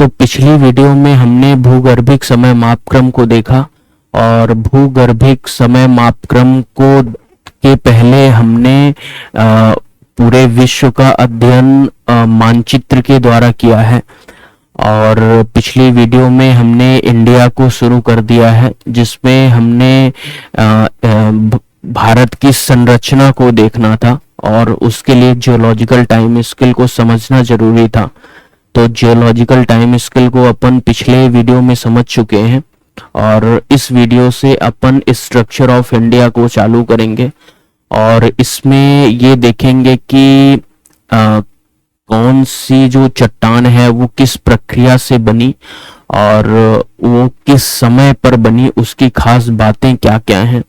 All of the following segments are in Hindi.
तो पिछली वीडियो में हमने भूगर्भिक समय मापक्रम को देखा और भूगर्भिक समय मापक्रम को के पहले हमने पूरे विश्व का अध्ययन मानचित्र के द्वारा किया है। और पिछली वीडियो में हमने इंडिया को शुरू कर दिया है, जिसमें हमने भारत की संरचना को देखना था और उसके लिए जियोलॉजिकल टाइम स्केल को समझना जरूरी था। तो जियोलॉजिकल टाइम स्केल को अपन पिछले वीडियो में समझ चुके हैं और इस वीडियो से अपन स्ट्रक्चर ऑफ इंडिया को चालू करेंगे और इसमें ये देखेंगे कि कौन सी जो चट्टान है वो किस प्रक्रिया से बनी और वो किस समय पर बनी, उसकी खास बातें क्या क्या हैं।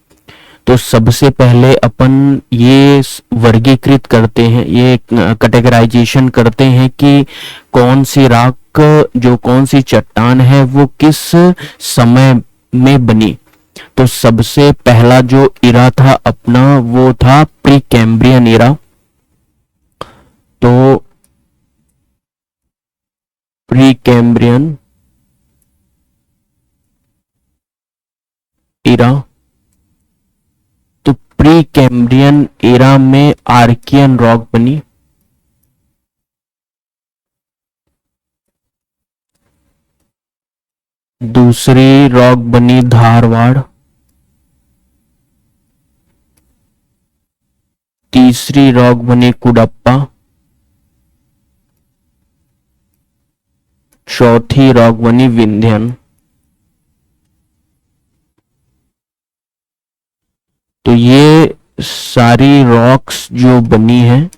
तो सबसे पहले अपन ये वर्गीकृत करते हैं, ये कैटेगराइजेशन करते हैं कि कौन सी रॉक, जो कौन सी चट्टान है वो किस समय में बनी। तो सबसे पहला जो इरा था अपना वो था प्री कैम्ब्रियन इरा। तो प्री कैम्ब्रियन इरा, तो प्री कैम्ब्रियन एरा में आर्कियन रॉक बनी। दूसरी रॉक बनी धारवाड़। तीसरी रॉक बनी कुडप्पा। चौथी रॉक बनी विंध्यन। तो ये सारी रॉक्स जो बनी है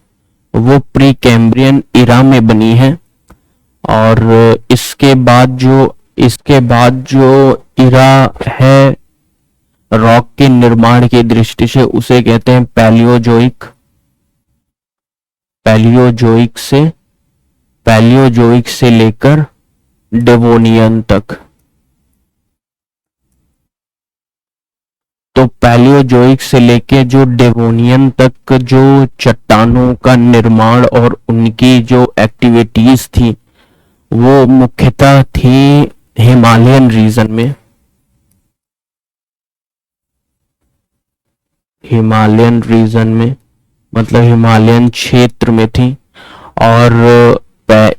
वो प्री कैम्ब्रियन इरा में बनी है। और इसके बाद जो इरा है रॉक के निर्माण की दृष्टि से उसे कहते हैं पैलियोजोइक। पैलियोजोइक से लेकर डेवोनियन तक। तो पैलियोजोइक से लेके जो डेवोनियन तक जो चट्टानों का निर्माण और उनकी जो एक्टिविटीज थी वो मुख्यतः थी हिमालयन रीजन में। मतलब हिमालयन क्षेत्र में थी। और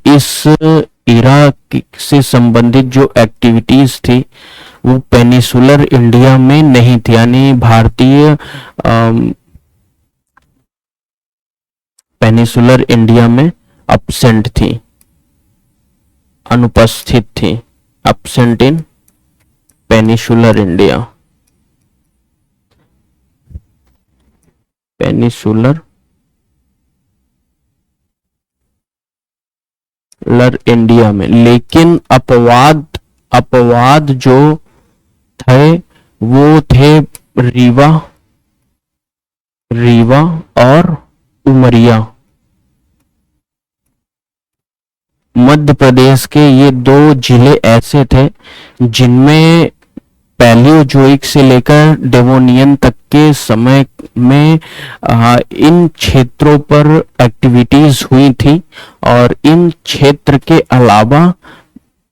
इस इरा से संबंधित जो एक्टिविटीज थी वो पेनिसुलर इंडिया में नहीं थी, यानी भारतीय पेनिसुलर इंडिया में अपसेंट थी, अनुपस्थित थी। Absent in peninsular India. Peninsular India में। लेकिन अपवाद जो थे वो थे रीवा और उमरिया। मध्य प्रदेश के ये दो जिले ऐसे थे जिनमें पैलियोजोइक से लेकर डेवोनियन तक के समय में इन क्षेत्रों पर एक्टिविटीज हुई थी और इन क्षेत्र के अलावा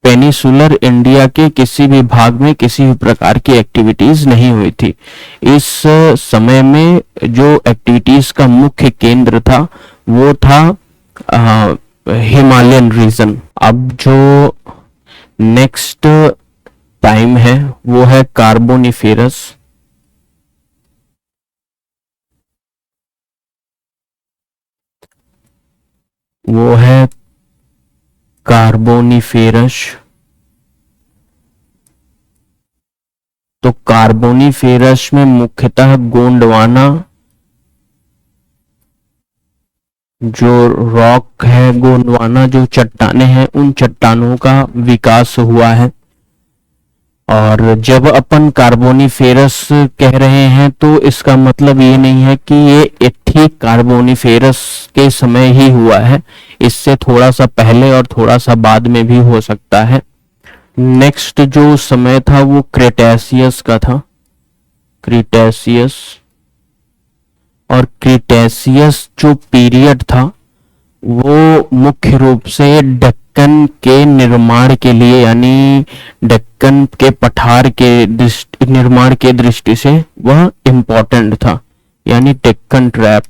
पेनिसुलर इंडिया के किसी भी भाग में किसी भी प्रकार की एक्टिविटीज नहीं हुई थी। इस समय में जो एक्टिविटीज का मुख्य केंद्र था वो था हिमालयन रीजन। अब जो नेक्स्ट टाइम है वो है कार्बोनिफेरस। तो कार्बोनिफेरस में मुख्यतः गोंडवाना जो रॉक है, गोंडवाना जो चट्टानें हैं, उन चट्टानों का विकास हुआ है। और जब अपन कार्बोनिफेरस कह रहे हैं तो इसका मतलब ये नहीं है कि ये ठीक कार्बोनिफेरस के समय ही हुआ है, इससे थोड़ा सा पहले और थोड़ा सा बाद में भी हो सकता है। नेक्स्ट जो समय था वो क्रेटेशियस का था। और क्रिटेशियस जो पीरियड था वो मुख्य रूप से डेक्कन के निर्माण के लिए, यानी डेक्कन के पठार के निर्माण के दृष्टि से वह इम्पोर्टेंट था, यानी डेक्कन ट्रैप।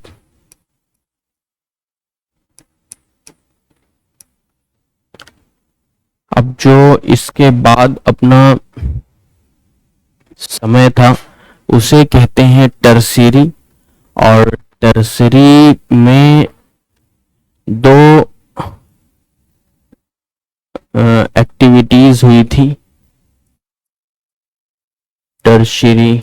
अब जो इसके बाद अपना समय था उसे कहते हैं टर्शियरी, और टर्शियरी में दो एक्टिविटीज हुई थी। टर्शियरी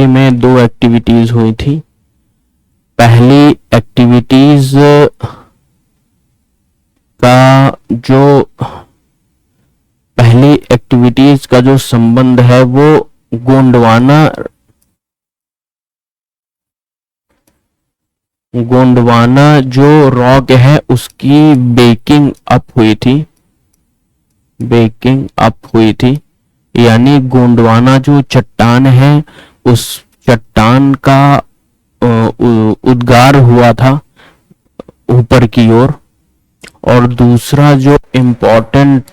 में दो एक्टिविटीज हुई थी। पहली एक्टिविटीज का जो संबंध है वो गोंडवाना जो रॉक है उसकी बेकिंग अप हुई थी, यानी गोंडवाना जो चट्टान है उस चट्टान का उद्गार हुआ था ऊपर की ओर। और दूसरा जो इम्पोर्टेंट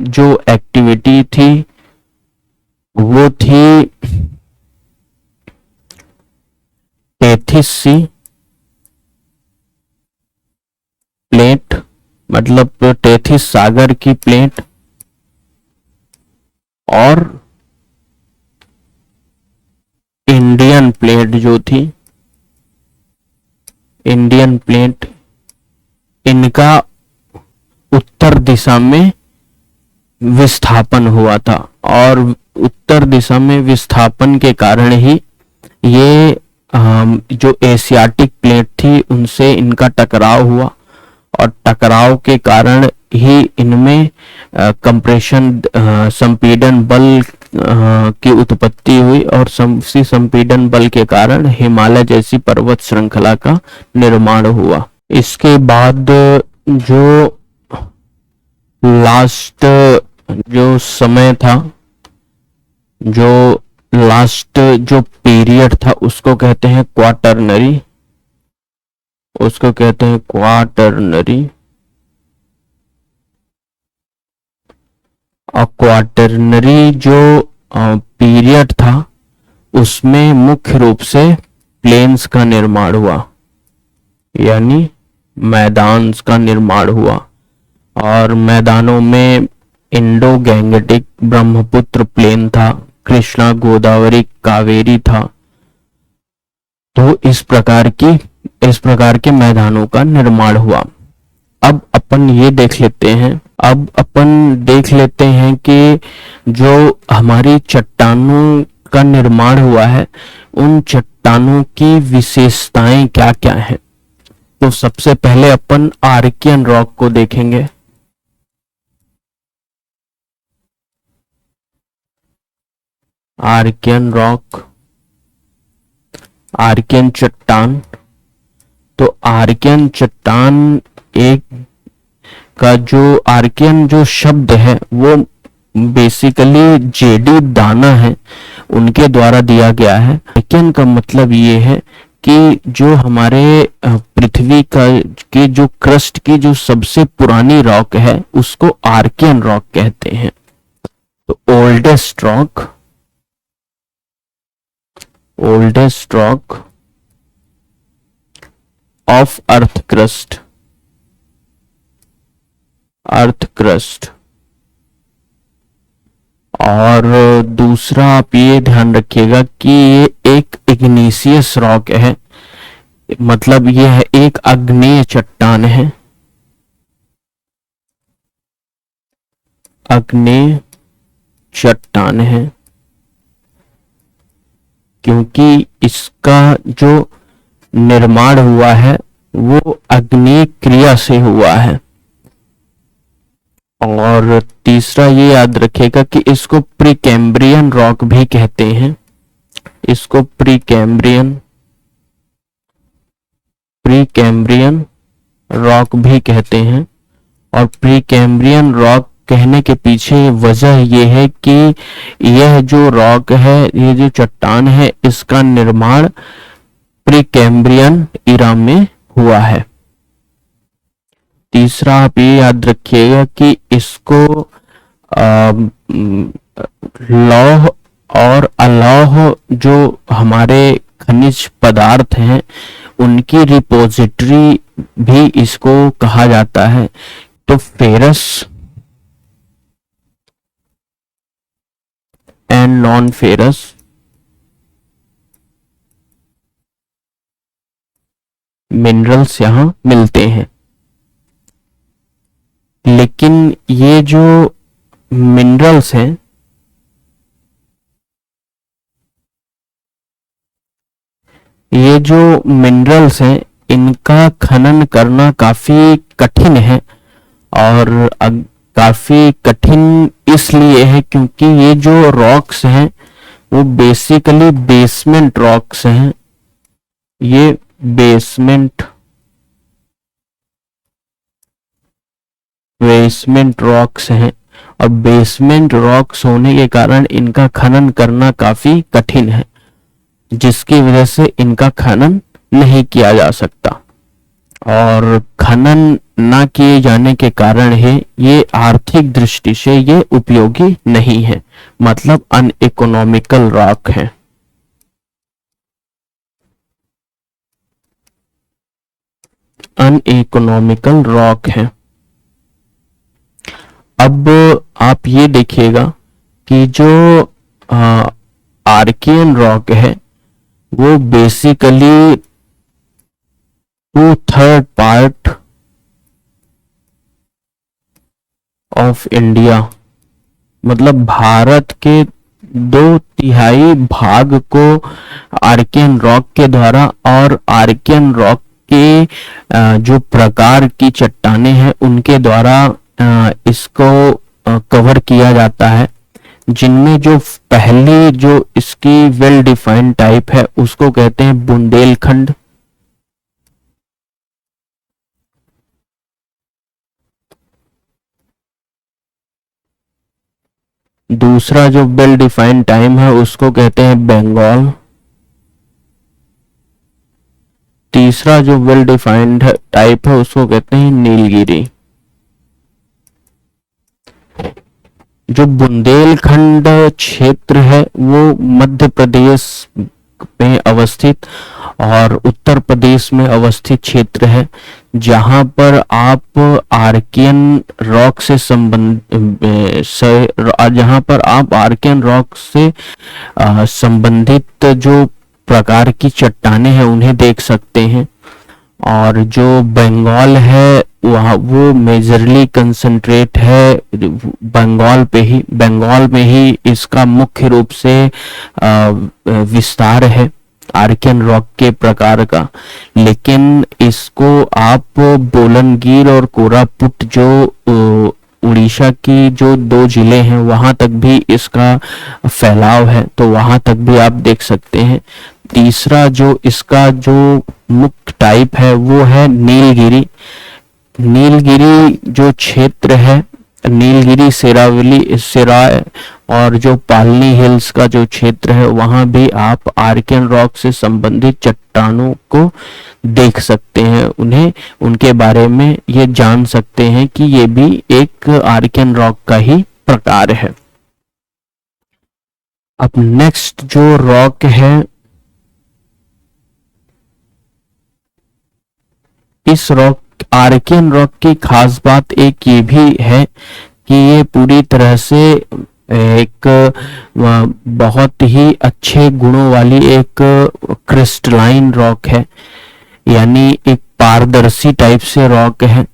जो एक्टिविटी थी वो थी टेथिस सी प्लेट, मतलब टेथिस सागर की प्लेट, और इंडियन प्लेट जो थी, इंडियन प्लेट, इनका उत्तर दिशा में विस्थापन हुआ था। और उत्तर दिशा में विस्थापन के कारण ही ये जो एशियाटिक प्लेट थी उनसे इनका टकराव हुआ, और टकराव के कारण ही इनमें कंप्रेशन संपीड़न बल की उत्पत्ति हुई, और संपीड़न बल के कारण हिमालय जैसी पर्वत श्रृंखला का निर्माण हुआ। इसके बाद जो लास्ट जो समय था, जो लास्ट जो पीरियड था उसको कहते हैं क्वाटरनरी, और क्वाटरनरी जो पीरियड था उसमें मुख्य रूप से प्लेन्स का निर्माण हुआ, यानी मैदान का निर्माण हुआ। और मैदानों में इंडो गैंगेटिक ब्रह्मपुत्र प्लेन था, कृष्णा गोदावरी कावेरी था। तो इस प्रकार के मैदानों का निर्माण हुआ। अब अपन देख लेते हैं कि जो हमारी चट्टानों का निर्माण हुआ है उन चट्टानों की विशेषताएं क्या क्या हैं। तो सबसे पहले अपन आर्कियन रॉक को देखेंगे। आर्कियन रॉक, आर्कियन चट्टान। तो आर्कियन चट्टान एक का जो आर्कियन जो शब्द है वो बेसिकली जेडी दाना है उनके द्वारा दिया गया है। आर्कियन का मतलब ये है कि जो हमारे पृथ्वी का के जो क्रस्ट की जो सबसे पुरानी रॉक है उसको आर्कियन रॉक कहते हैं। तो oldest rock of earth crust. और दूसरा आप ये ध्यान रखिएगा कि ये एक इग्निशियस रॉक है, मतलब ये है एक आग्नेय चट्टान है, आग्नेय चट्टान है, क्योंकि इसका जो निर्माण हुआ है वो आग्नेय क्रिया से हुआ है। और तीसरा ये याद रखिएगा कि इसको प्रीकैम्ब्रियन रॉक भी कहते हैं, इसको प्रीकैम्ब्रियन रॉक भी कहते हैं। और प्रीकैम्ब्रियन रॉक कहने के पीछे वजह यह है कि यह जो रॉक है, ये जो चट्टान है, इसका निर्माण प्रीकैम्ब्रियन इरा में हुआ है। तीसरा आप ये याद रखिएगा कि इसको लौह और अलौह जो हमारे खनिज पदार्थ हैं उनकी रिपोजिटरी भी इसको कहा जाता है। तो ferrous and non ferrous minerals यहां मिलते हैं। लेकिन ये जो मिनरल्स हैं इनका खनन करना काफी कठिन है। और काफी कठिन इसलिए है क्योंकि ये जो रॉक्स हैं वो बेसिकली बेसमेंट रॉक्स हैं। ये बेसमेंट रॉक्स हैं और बेसमेंट रॉक्स होने के कारण इनका खनन करना काफी कठिन है, जिसकी वजह से इनका खनन नहीं किया जा सकता। और खनन ना किए जाने के कारण है ये आर्थिक दृष्टि से ये उपयोगी नहीं है, मतलब अनइकोनॉमिकल रॉक है। अनइकोनॉमिकल रॉक है। अब आप ये देखिएगा कि जो आर्कियन रॉक है वो बेसिकली 2/3 पार्ट ऑफ इंडिया, मतलब भारत के 2/3 भाग को आर्कियन रॉक के द्वारा और आर्कियन रॉक के जो प्रकार की चट्टानें हैं उनके द्वारा इसको कवर किया जाता है। जिनमें जो पहली जो इसकी वेल डिफाइंड टाइप है उसको कहते हैं बुंदेलखंड। दूसरा जो वेल डिफाइंड टाइम है उसको कहते हैं बंगाल। तीसरा जो वेल डिफाइंड टाइप है उसको कहते हैं नीलगिरी। जो बुंदेलखंड क्षेत्र है वो मध्य प्रदेश में अवस्थित और उत्तर प्रदेश में अवस्थित क्षेत्र है, जहां पर आप आर्कियन रॉक से संबंधित जो प्रकार की चट्टानें हैं उन्हें देख सकते हैं। और जो बंगाल है वहाँ वो मेजरली कंसंट्रेट है बंगाल में ही इसका मुख्य रूप से विस्तार है आर्कियन रॉक के प्रकार का। लेकिन इसको आप बोलनगिर और कोरापुट जो उड़ीसा की जो 2 जिले हैं वहां तक भी इसका फैलाव है, तो वहां तक भी आप देख सकते हैं। तीसरा जो इसका जो मुख्य टाइप है वो है नीलगिरी। नीलगिरी जो क्षेत्र है, नीलगिरी सेराय और जो पालनी हिल्स का जो क्षेत्र है वहां भी आप आर्कियन रॉक से संबंधित चट्टानों को देख सकते हैं। उन्हें उनके बारे में ये जान सकते हैं कि ये भी एक आर्कियन रॉक का ही प्रकार है। अब नेक्स्ट जो रॉक है, इस रॉक आर्कियन रॉक की खास बात एक ये भी है कि ये पूरी तरह से एक बहुत ही अच्छे गुणों वाली एक क्रिस्टलाइन रॉक है, यानी एक पारदर्शी टाइप से रॉक है।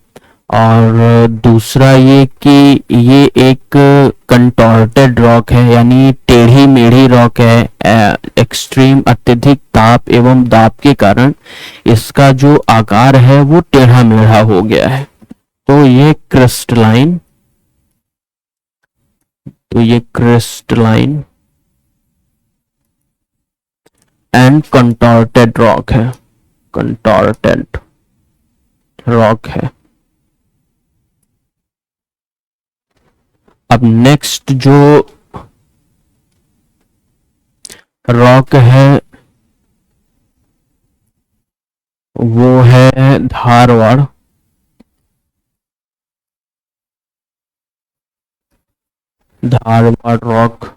और दूसरा ये कि ये एक कंटोर्टेड रॉक है, यानी टेढ़ी मेढ़ी रॉक है। एक्सट्रीम अत्यधिक ताप एवं दाब के कारण इसका जो आकार है वो टेढ़ा मेढ़ा हो गया है। तो ये क्रिस्टलाइन एंड कंटोर्टेड रॉक है, कंटोर्टेड रॉक है। अब नेक्स्ट जो रॉक है वो है धारवाड़। धारवाड़ रॉक।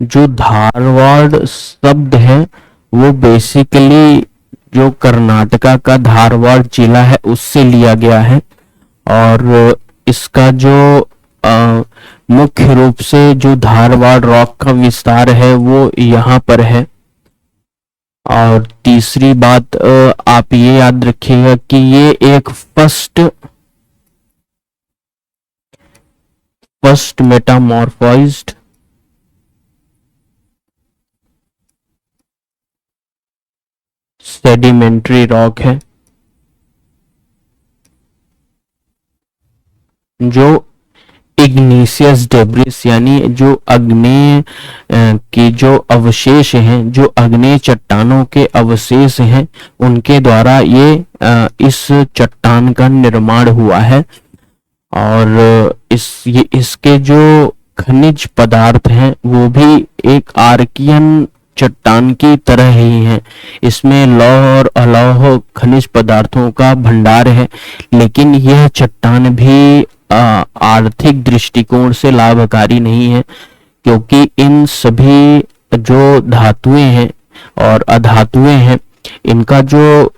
जो धारवाड़ शब्द है वो बेसिकली जो कर्नाटका का धारवाड़ जिला है उससे लिया गया है। और इसका जो मुख्य रूप से जो धारवाड़ रॉक का विस्तार है वो यहाँ पर है। और तीसरी बात आप ये याद रखिएगा कि ये एक फर्स्ट मेटामॉर्फाइज्ड सेडिमेंट्री रॉक है जो इग्निशियस डेब्रिस यानी जो अग्नेय की जो अवशेष हैं, जो अग्नेय चट्टानों के अवशेष हैं, उनके द्वारा ये इस चट्टान का निर्माण हुआ है। और इसके जो खनिज पदार्थ हैं वो भी एक आर्कियन चट्टान की तरह ही है। इसमें लौह और अलौह खनिज पदार्थों का भंडार है, लेकिन यह चट्टान भी आर्थिक दृष्टिकोण से लाभकारी नहीं है, क्योंकि इन सभी जो धातुएं हैं और अधातुएं हैं, इनका जो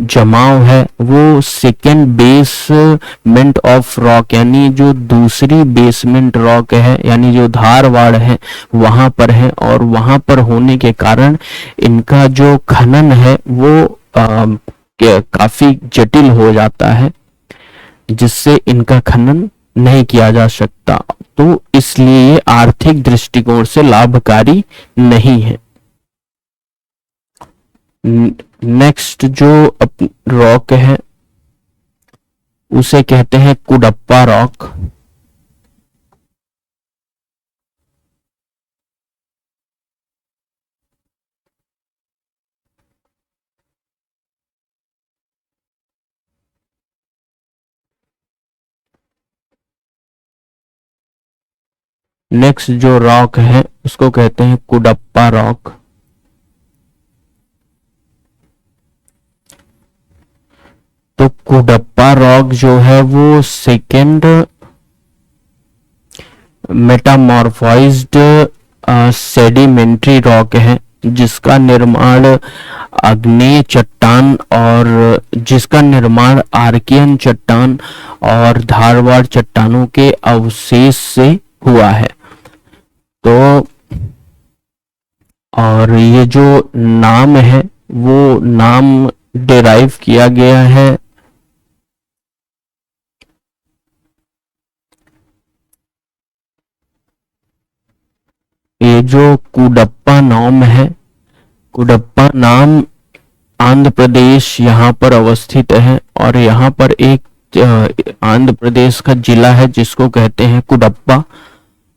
जमाव है वो सेकेंड बेसमेंट ऑफ रॉक यानी जो दूसरी बेसमेंट रॉक है यानी जो धारवाड़ है वहां पर है। और वहां पर होने के कारण इनका जो खनन है वो काफी जटिल हो जाता है, जिससे इनका खनन नहीं किया जा सकता। तो इसलिए ये आर्थिक दृष्टिकोण से लाभकारी नहीं है। नेक्स्ट जो रॉक है उसे कहते हैं कुडप्पा रॉक। नेक्स्ट जो रॉक है उसको कहते हैं कुडप्पा रॉक। तो कुडप्पा रॉक जो है वो सेकेंड मेटामॉर्फाइज्ड सेडिमेंट्री रॉक है, जिसका निर्माण आग्नेय चट्टान और जिसका निर्माण आर्कियन चट्टान और धारवाड़ चट्टानों के अवशेष से हुआ है। तो और ये जो नाम है वो नाम डिराइव किया गया है ये जो कुडप्पा नाम है, कुडप्पा नाम आंध्र प्रदेश यहाँ पर अवस्थित है। और यहाँ पर एक आंध्र प्रदेश का जिला है जिसको कहते हैं कुडप्पा।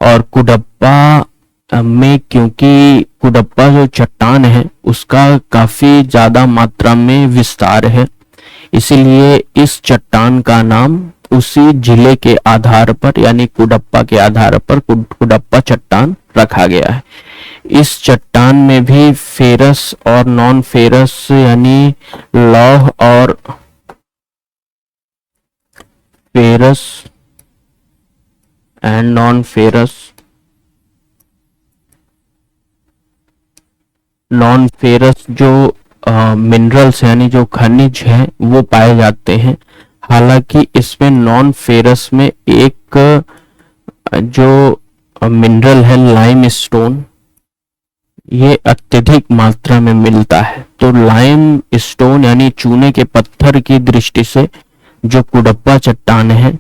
और कुडप्पा में क्योंकि कुडप्पा जो चट्टान है उसका काफी ज्यादा मात्रा में विस्तार है, इसीलिए इस चट्टान का नाम उसी जिले के आधार पर यानी कुडप्पा के आधार पर कुडप्पा चट्टान रखा गया है। इस चट्टान में भी फेरस और नॉन फेरस यानी लौह और फेरस एंड नॉन फेरस जो मिनरल्स यानी जो खनिज हैं वो पाए जाते हैं। हालांकि इसमें नॉन फेरस में एक जो मिनरल है लाइम स्टोन, ये अत्यधिक मात्रा में मिलता है। तो लाइम स्टोन यानी चूने के पत्थर की दृष्टि से जो कुडप्पा चट्टान है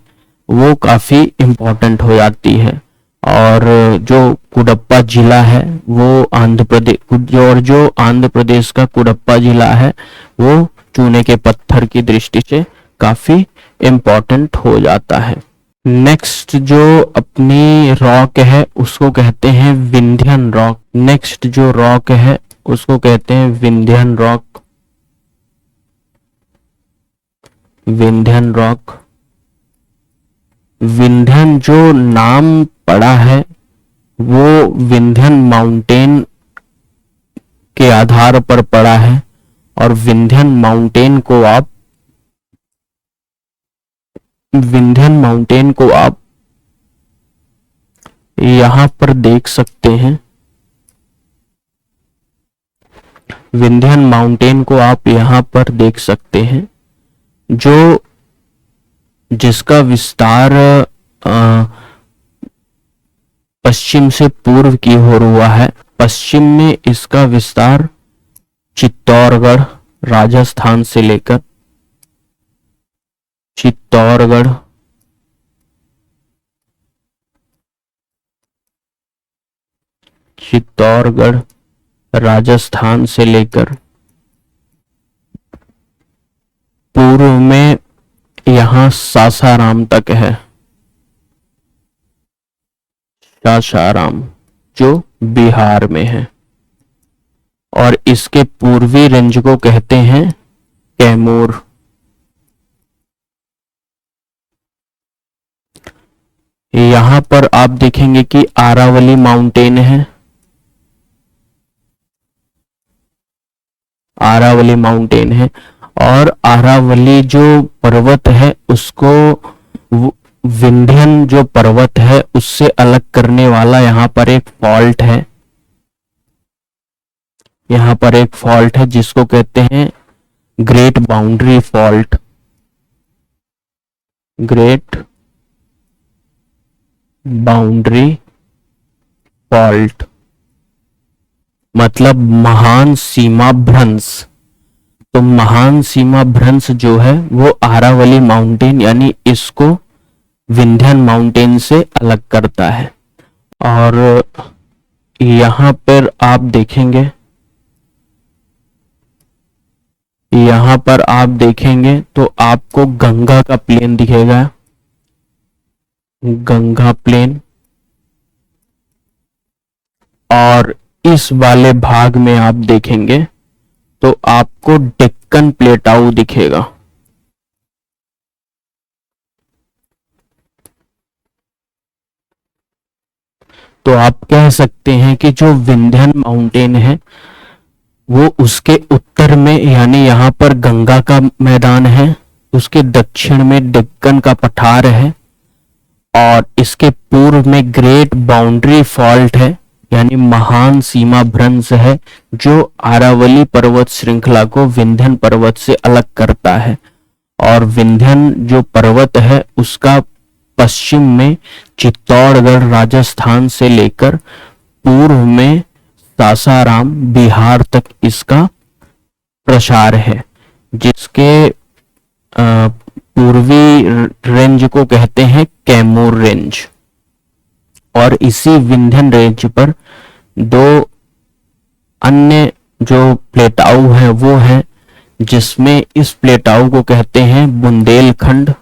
वो काफी इम्पोर्टेंट हो जाती है। और जो कुडप्पा जिला है वो आंध्र प्रदेश का कुडप्पा जिला है वो चूने के पत्थर की दृष्टि से काफी इम्पोर्टेंट हो जाता है। नेक्स्ट जो अपनी रॉक है उसको कहते हैं विंध्यन रॉक। नेक्स्ट जो रॉक है उसको कहते हैं विंध्यन रॉक। विंध्यन रॉक, विंध्यन जो नाम पड़ा है वो विंध्यन माउंटेन के आधार पर पड़ा है। और विंध्यन माउंटेन को आप यहां पर देख सकते हैं। विंध्यन माउंटेन को आप यहां पर देख सकते हैं, जो जिसका विस्तार पश्चिम से पूर्व की ओर हुआ है। पश्चिम में इसका विस्तार चित्तौड़गढ़ राजस्थान से लेकर चित्तौड़गढ़ राजस्थान से लेकर पूर्व में यहां सासाराम तक है। सासाराम जो बिहार में है, और इसके पूर्वी रेंज को कहते हैं कैमूर। यहां पर आप देखेंगे कि आरावली माउंटेन है। आरावली माउंटेन है, और आरावली जो पर्वत है उसको विंध्यन जो पर्वत है उससे अलग करने वाला यहां पर एक फॉल्ट है। यहां पर एक फॉल्ट है जिसको कहते हैं great boundary fault. Great boundary fault मतलब महान सीमा भ्रंश। तो महान सीमा भ्रंश जो है वो आरावली माउंटेन यानी इसको विंध्यन माउंटेन से अलग करता है। और यहां पर आप देखेंगे, यहां पर आप देखेंगे तो आपको गंगा का प्लेन दिखेगा, गंगा प्लेन। और इस वाले भाग में आप देखेंगे तो आपको डेक्कन प्लेटाउ दिखेगा। तो आप कह सकते हैं कि जो विंध्यन माउंटेन है वो उसके उत्तर में यानी यहां पर गंगा का मैदान है, उसके दक्षिण में डेक्कन का पठार है, और इसके पूर्व में ग्रेट बाउंड्री फॉल्ट है यानी महान सीमा भ्रंश है, जो आरावली पर्वत श्रृंखला को विंध्यन पर्वत से अलग करता है। और विंध्यन जो पर्वत है उसका पश्चिम में चित्तौड़गढ़ राजस्थान से लेकर पूर्व में सासाराम बिहार तक इसका प्रसार है, जिसके पूर्वी रेंज को कहते हैं कैमूर रेंज। और इसी विंध्यन रेंज पर दो अन्य जो प्लेटाउ हैं वो हैं, जिसमें इस प्लेटाउ को कहते हैं बुंदेलखंड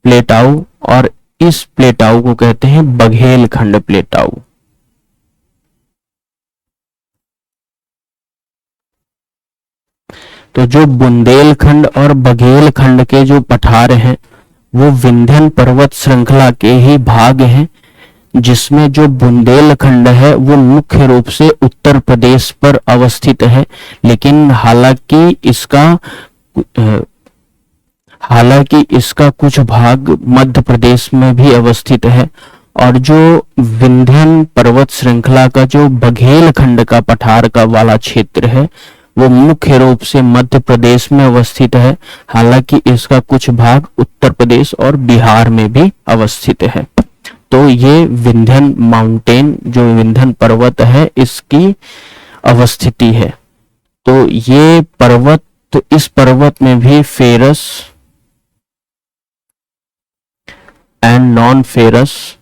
प्लेटाउ, और इस प्लेटाउ को कहते हैं बघेलखंड प्लेटाउ। तो जो बुंदेलखंड और बघेलखंड के जो पठार हैं वो विंध्यन पर्वत श्रृंखला के ही भाग हैं, जिसमें जो बुंदेलखंड है वो मुख्य रूप से उत्तर प्रदेश पर अवस्थित है, लेकिन हालांकि इसका कुछ भाग मध्य प्रदेश में भी अवस्थित है। और जो विंध्यन पर्वत श्रृंखला का जो बघेलखंड का पठार का वाला क्षेत्र है वो मुख्य रूप से मध्य प्रदेश में अवस्थित है, हालांकि इसका कुछ भाग उत्तर प्रदेश और बिहार में भी अवस्थित है। तो ये विंध्यन माउंटेन जो विंध्यन पर्वत है इसकी अवस्थिति है। तो ये पर्वत, तो इस पर्वत में भी ferrous and non ferrous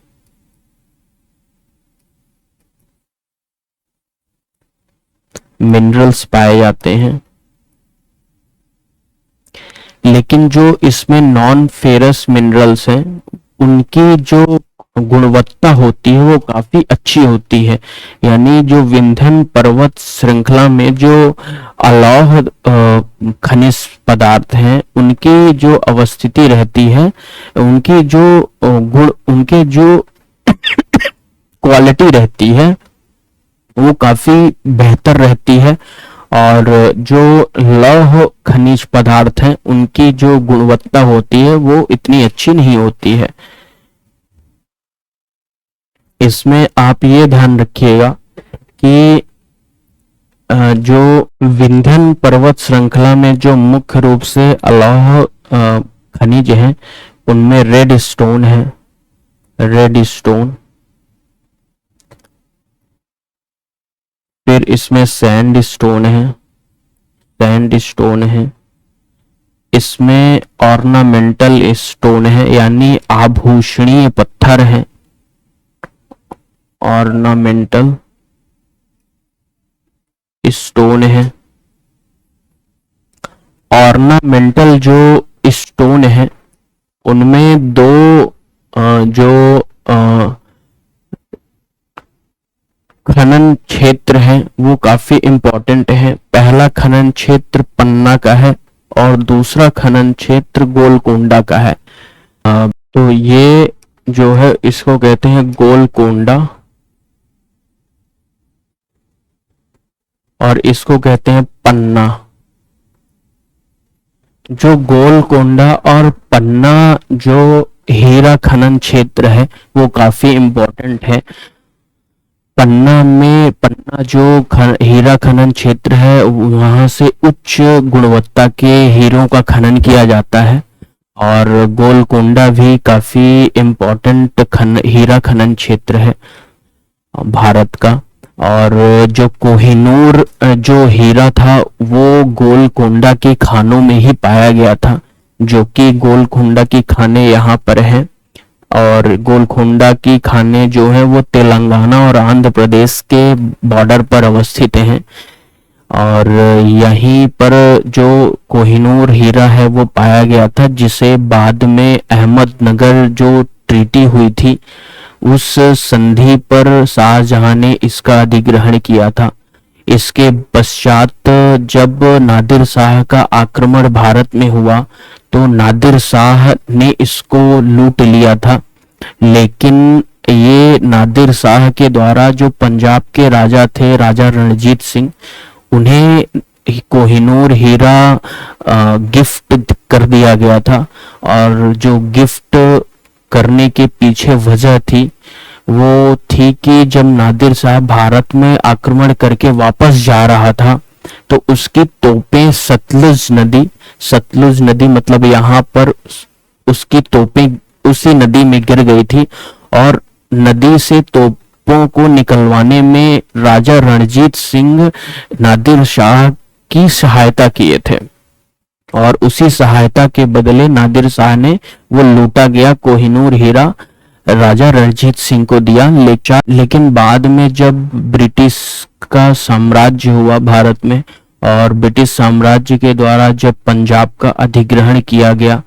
minerals पाए जाते हैं, लेकिन जो इसमें नॉन फेरस मिनरल्स हैं उनकी जो गुणवत्ता होती है वो काफी अच्छी होती है। यानी जो विंध्यन पर्वत श्रृंखला में जो अलौह खनिज पदार्थ हैं उनकी जो अवस्थिति रहती है, उनकी जो गुण, उनके जो क्वालिटी रहती है वो काफी बेहतर रहती है, और जो लौह खनिज पदार्थ हैं उनकी जो गुणवत्ता होती है वो इतनी अच्छी नहीं होती है। इसमें आप ये ध्यान रखिएगा कि जो विंध्य पर्वत श्रृंखला में जो मुख्य रूप से लौह खनिज हैं उनमें रेड स्टोन है, रेड स्टोन, फिर इसमें सैंड स्टोन है, सैंड स्टोन है, इसमें ऑर्नामेंटल स्टोन है यानी आभूषणीय पत्थर है, ऑर्नामेंटल स्टोन है। ऑर्नामेंटल जो स्टोन है उनमें दो जो खनन क्षेत्र है वो काफी इंपॉर्टेंट है। पहला खनन क्षेत्र पन्ना का है और दूसरा खनन क्षेत्र गोलकोंडा का है। तो ये जो है इसको कहते हैं गोलकोंडा और इसको कहते हैं पन्ना। जो गोलकोंडा और पन्ना जो हीरा खनन क्षेत्र है वो काफी इंपॉर्टेंट है। पन्ना जो हीरा खनन क्षेत्र है वहां से उच्च गुणवत्ता के हीरों का खनन किया जाता है, और गोलकोंडा भी काफी इंपॉर्टेंट हीरा खनन क्षेत्र है भारत का। और जो कोहिनूर जो हीरा था वो गोलकोंडा के खानों में ही पाया गया था, जो कि गोलकोंडा की खाने यहाँ पर हैं, और गोलकोंडा की खाने जो है वो तेलंगाना और आंध्र प्रदेश के बॉर्डर पर अवस्थित हैं। और यहीं पर जो कोहिनूर हीरा है वो पाया गया था, जिसे बाद में अहमदनगर जो ट्रीटी हुई थी उस संधि पर शाहजहां ने इसका अधिग्रहण किया था। इसके पश्चात जब नादिर शाह का आक्रमण भारत में हुआ तो नादिर शाह ने इसको लूट लिया था, लेकिन ये नादिर शाह के द्वारा जो पंजाब के राजा थे, राजा रणजीत सिंह, उन्हें कोहिनूर हीरा गिफ्ट कर दिया गया था। और जो गिफ्ट करने के पीछे वजह थी वो थी कि जब नादिर शाह भारत में आक्रमण करके वापस जा रहा था तो उसकी तोपें सतलुज नदी मतलब यहाँ पर उसकी तोपें उसी नदी में गिर गई थी, और नदी से तोपों को निकलवाने में राजा रणजीत सिंह नादिर शाह की सहायता किए थे, और उसी सहायता के बदले नादिर शाह ने वो लूटा गया कोहिनूर हीरा राजा रणजीत सिंह को दिया। लेकिन बाद में जब ब्रिटिश का साम्राज्य हुआ भारत में और ब्रिटिश साम्राज्य के द्वारा जब पंजाब का अधिग्रहण किया गया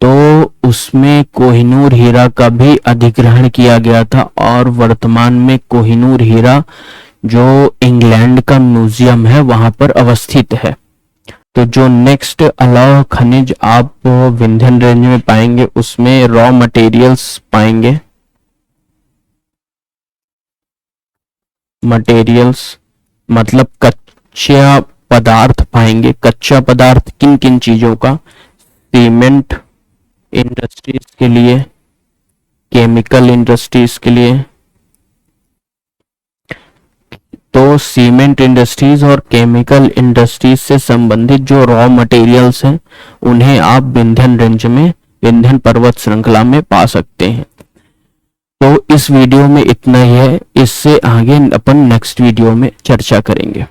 तो उसमें कोहिनूर हीरा का भी अधिग्रहण किया गया था, और वर्तमान में कोहिनूर हीरा जो इंग्लैंड का म्यूजियम है वहां पर अवस्थित है। तो जो नेक्स्ट लौह खनिज आप विंध्यन रेंज में पाएंगे उसमें रॉ मटेरियल्स पाएंगे। मटेरियल्स मतलब कच्चा पदार्थ पाएंगे। कच्चा पदार्थ किन किन चीजों का? सीमेंट इंडस्ट्रीज के लिए, केमिकल इंडस्ट्रीज के लिए। तो सीमेंट इंडस्ट्रीज और केमिकल इंडस्ट्रीज से संबंधित जो रॉ मटेरियल्स हैं उन्हें आप विंध्यन रेंज में, विंध्यन पर्वत श्रृंखला में पा सकते हैं। तो इस वीडियो में इतना ही है, इससे आगे अपन नेक्स्ट वीडियो में चर्चा करेंगे।